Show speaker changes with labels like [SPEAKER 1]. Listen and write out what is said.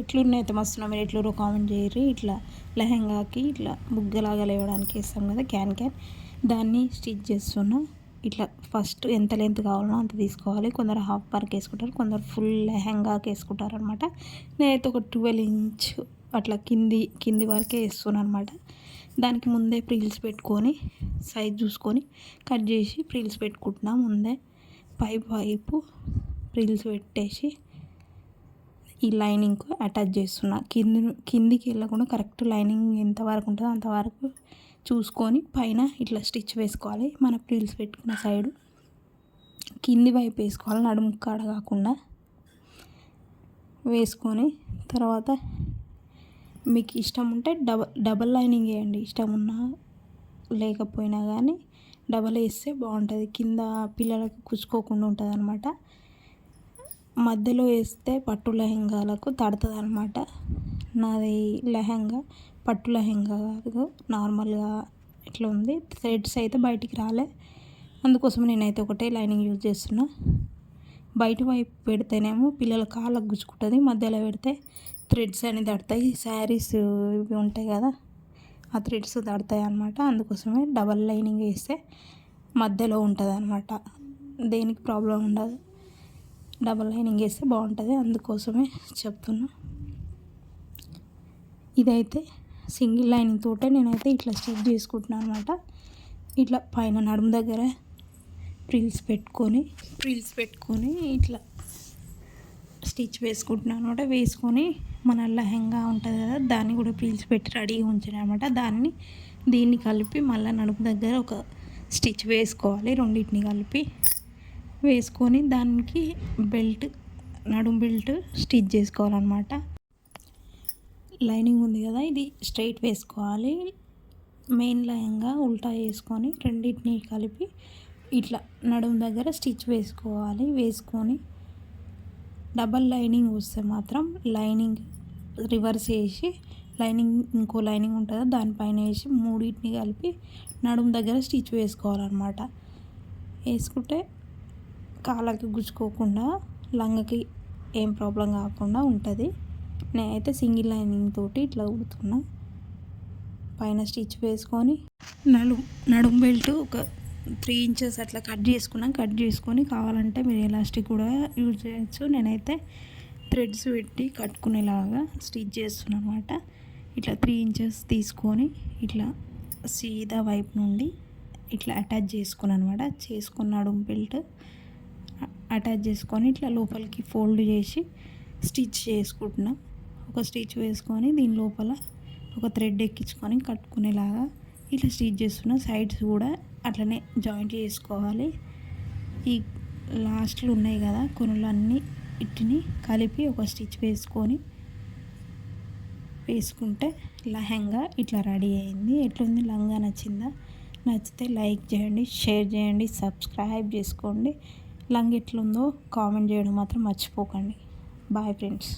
[SPEAKER 1] ఎట్లున్నాయితే మస్తున్నా మీరు ఎట్లురో కామెంట్ చేయరు. ఇట్లా లెహంగాకి ఇట్లా బుగ్గలాగా లేవడానికి వేస్తాం కదా క్యాన్ దాన్ని స్టిచ్ చేస్తున్నా. ఇట్లా ఫస్ట్ ఎంత లెంత్ కావాలో అంత తీసుకోవాలి. కొందరు హాఫ్ వరకు వేసుకుంటారు, కొందరు ఫుల్ లెహంగాకి వేసుకుంటారు అనమాట. నేనైతే ఒక 12 ఇంచ్ అట్లా కింది వరకే వేస్తున్నాను అనమాట. దానికి ముందే ప్రిల్స్ పెట్టుకొని సైజ్ చూసుకొని కట్ చేసి ప్రిల్స్ పెట్టుకుంటున్నా. ముందే వైపు ప్రిల్స్ పెట్టేసి ఈ లైనింగ్కు అటాచ్ చేస్తున్నా. కిందికి వెళ్ళకుండా కరెక్ట్ లైనింగ్ ఎంతవరకు ఉంటుందో అంతవరకు చూసుకొని పైన ఇట్లా స్టిచ్ వేసుకోవాలి. మన ప్రిల్స్ పెట్టుకున్న సైడు కింది వైపు వేసుకోవాలి, నడుము కాడ కాకుండా వేసుకొని తర్వాత మీకు ఇష్టం ఉంటే డబల్ లైనింగ్ వేయండి. ఇష్టం ఉన్నా లేకపోయినా కానీ డబల్ వేస్తే బాగుంటుంది. కింద పిల్లలకు కుచ్చుకోకుండా ఉంటుంది అనమాట. మధ్యలో వేస్తే పట్టు లెహంగాలకు తడుతుంది అనమాట. నాది లెహంగా పట్టు లెహంగా కాదు, నార్మల్గా ఇట్లా ఉంది. థ్రెడ్స్ అయితే బయటికి రాలే, అందుకోసం నేనైతే ఒకటే లైనింగ్ యూజ్ చేస్తున్నా. బయట వైపు పెడితేనేమో పిల్లల కాళ్ళకు గుచ్చుకుంటుంది, మధ్యలో పెడితే థ్రెడ్స్ అని తడతాయి. శారీస్ ఇవి ఉంటాయి కదా, ఆ థ్రెడ్స్ తడతాయి అన్నమాట. అందుకోసమే డబల్ లైనింగ్ వేస్తే మధ్యలో ఉంటుంది అనమాట, దేనికి ప్రాబ్లం ఉండదు. డబల్ లైనింగ్ వేస్తే బాగుంటుంది, అందుకోసమే చెప్తున్నా. ఇదైతే సింగిల్ లైనింగ్ తోటే నేనైతే ఇట్లా స్టిచ్ చేసుకుంటున్నాను అనమాట. ఇట్లా పైన నడుము దగ్గర ప్రిల్స్ పెట్టుకొని ఇట్లా స్టిచ్ వేసుకుంటున్నాను అనమాట. వేసుకొని మన లెహంగా ఉంటుంది కదా, దాన్ని కూడా ప్రిల్స్ పెట్టి రెడీగా ఉంచాను అనమాట. దీన్ని కలిపి మళ్ళీ నడుము దగ్గర ఒక స్టిచ్ వేసుకోవాలి. రెండింటిని కలిపి వేసుకొని దానికి నడుము బెల్ట్ స్టిచ్ చేసుకోవాలన్నమాట. లైనింగ్ ఉంది కదా, ఇది స్ట్రైట్ వేసుకోవాలి. మెయిన్ లెహంగా ఉల్టా వేసుకొని రెండింటిని కలిపి ఇట్లా నడుము దగ్గర స్టిచ్ వేసుకోవాలి. వేసుకొని డబల్ లైనింగ్ వస్తే మాత్రం లైనింగ్ రివర్స్ వేసి ఇంకో లైనింగ్ ఉంటుందో దానిపైన వేసి మూడింటిని కలిపి నడుము దగ్గర స్టిచ్ వేసుకోవాలన్నమాట. వేసుకుంటే కాళ్ళకి గుచ్చుకోకుండా లంగకి ఏం ప్రాబ్లం కాకుండా ఉంటుంది. నేనైతే సింగిల్ లైనింగ్ తోటి ఇట్లా కుడుతున్నా. పైన స్టిచ్ వేసుకొని నడుము బెల్ట్ ఒక 3 ఇంచెస్ అట్లా కట్ చేసుకొని కావాలంటే మీరు ఎలాస్టిక్ కూడా యూజ్ చేయొచ్చు. నేనైతే థ్రెడ్స్ పెట్టి కట్టుకునేలాగా స్టిచ్ చేస్తున్నాను అనమాట. ఇట్లా 3 ఇంచెస్ తీసుకొని ఇట్లా సీదా వైపు నుండి ఇట్లా అటాచ్ చేసుకున్నాను అనమాట. చేసుకున్న నడుము బెల్ట్ అటాచ్ చేసుకొని ఇట్లా లోపలికి ఫోల్డ్ చేసి స్టిచ్ చేసుకుంటున్నా. ఒక స్టిచ్ వేసుకొని దీని లోపల ఒక థ్రెడ్ ఎక్కించుకొని కట్టుకునేలాగా ఇట్లా స్టిచ్ చేస్తున్నా. సైడ్స్ కూడా అట్లనే జాయింట్ చేసుకోవాలి. ఈ లాస్ట్లో ఉన్నాయి కదా కొనులన్నీ, వీటిని కలిపి ఒక స్టిచ్ వేసుకుంటే లెహంగా ఇట్లా రెడీ అయింది. ఎట్లుంది లంగా నచ్చిందా? నచ్చితే లైక్ చేయండి, షేర్ చేయండి, సబ్స్క్రైబ్ చేసుకోండి. లంగా ఎట్లుందో కామెంట్ చేయడం మాత్రం మర్చిపోకండి. Bye friends.